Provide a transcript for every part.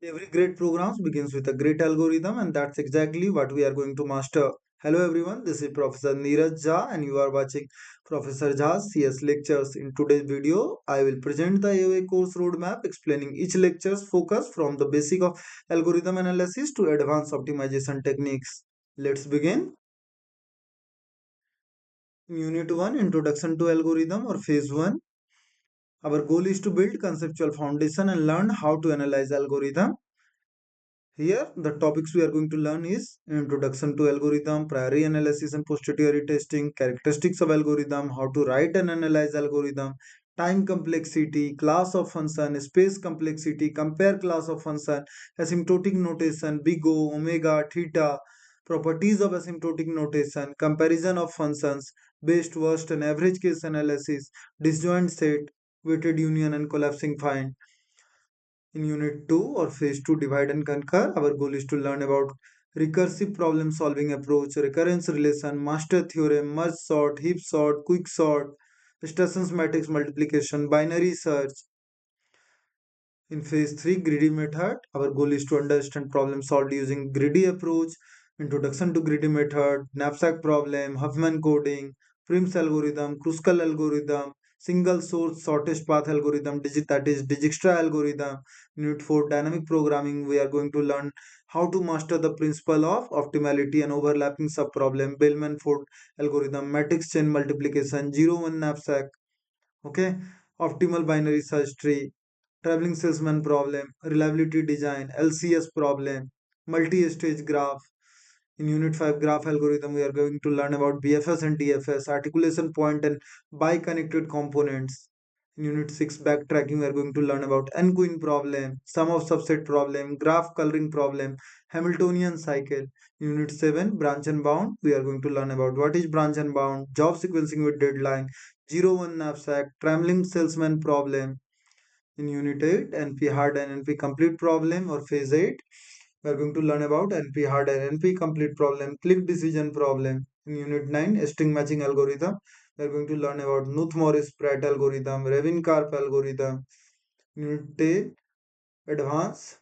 Every great program begins with a great algorithm, and that's exactly what we are going to master. Hello everyone, this is Professor Neeraj Jha, and you are watching Professor Jha's CS lectures. In today's video, I will present the AOA course roadmap explaining each lecture's focus from the basic of algorithm analysis to advanced optimization techniques. Let's begin. In Unit 1, Introduction to Algorithm or Phase 1, our goal is to build conceptual foundation and learn how to analyze algorithm. Here, the topics we are going to learn is introduction to algorithm, priori analysis and posteriori testing, characteristics of algorithm, how to write and analyze algorithm, time complexity, class of function, space complexity, compare class of function, asymptotic notation, big O, omega, theta, properties of asymptotic notation, comparison of functions, best, worst and average case analysis, disjoint set, weighted union and collapsing find. In Unit 2 or Phase 2 Divide and Conquer, our goal is to learn about recursive problem solving approach, recurrence relation, master theorem, merge sort, heap sort, quick sort, Station's matrix multiplication, binary search. In Phase 3 Greedy method, our goal is to understand problem solved using greedy approach, introduction to greedy method, knapsack problem, Huffman coding, Prim's algorithm, Kruskal algorithm, single source shortest path algorithm, that is Dijkstra algorithm. Unit 4 Dynamic Programming, we are going to learn how to master the principle of optimality and overlapping subproblem, Bellman-Ford algorithm, matrix chain multiplication, 0-1 knapsack, okay, optimal binary search tree, traveling salesman problem, reliability design, LCS problem, multi-stage graph. In Unit 5 graph algorithm, we are going to learn about BFS and DFS, articulation point and bi-connected components. In Unit 6 backtracking, we are going to learn about n-queen problem, sum of subset problem, graph coloring problem, Hamiltonian cycle. In Unit 7 branch and bound, we are going to learn about what is branch and bound, job sequencing with deadline, 0-1 knapsack, traveling salesman problem. In Unit 8, NP hard and NP complete problem or Phase 8, we are going to learn about NP hard and NP complete problem, click decision problem. In Unit 9, string matching algorithm, we are going to learn about Knuth-Morris-Pratt algorithm, Revin-Karp algorithm. Unit 10, advanced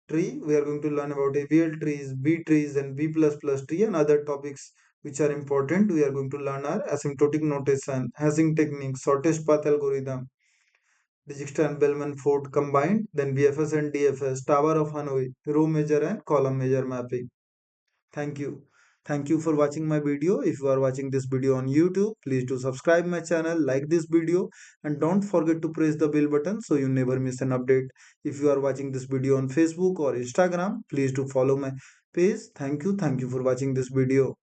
tree, we are going to learn about AVL trees, B trees and B++ tree and other topics which are important. We are going to learn our asymptotic notation, hashing technique, shortest path algorithm, Dijkstra and Bellman-Ford combined, then BFS and DFS, Tower of Hanoi, row measure and column measure mapping. Thank you. Thank you for watching my video. If you are watching this video on YouTube, please do subscribe my channel, like this video and don't forget to press the bell button so you never miss an update. If you are watching this video on Facebook or Instagram, please do follow my page. Thank you. Thank you for watching this video.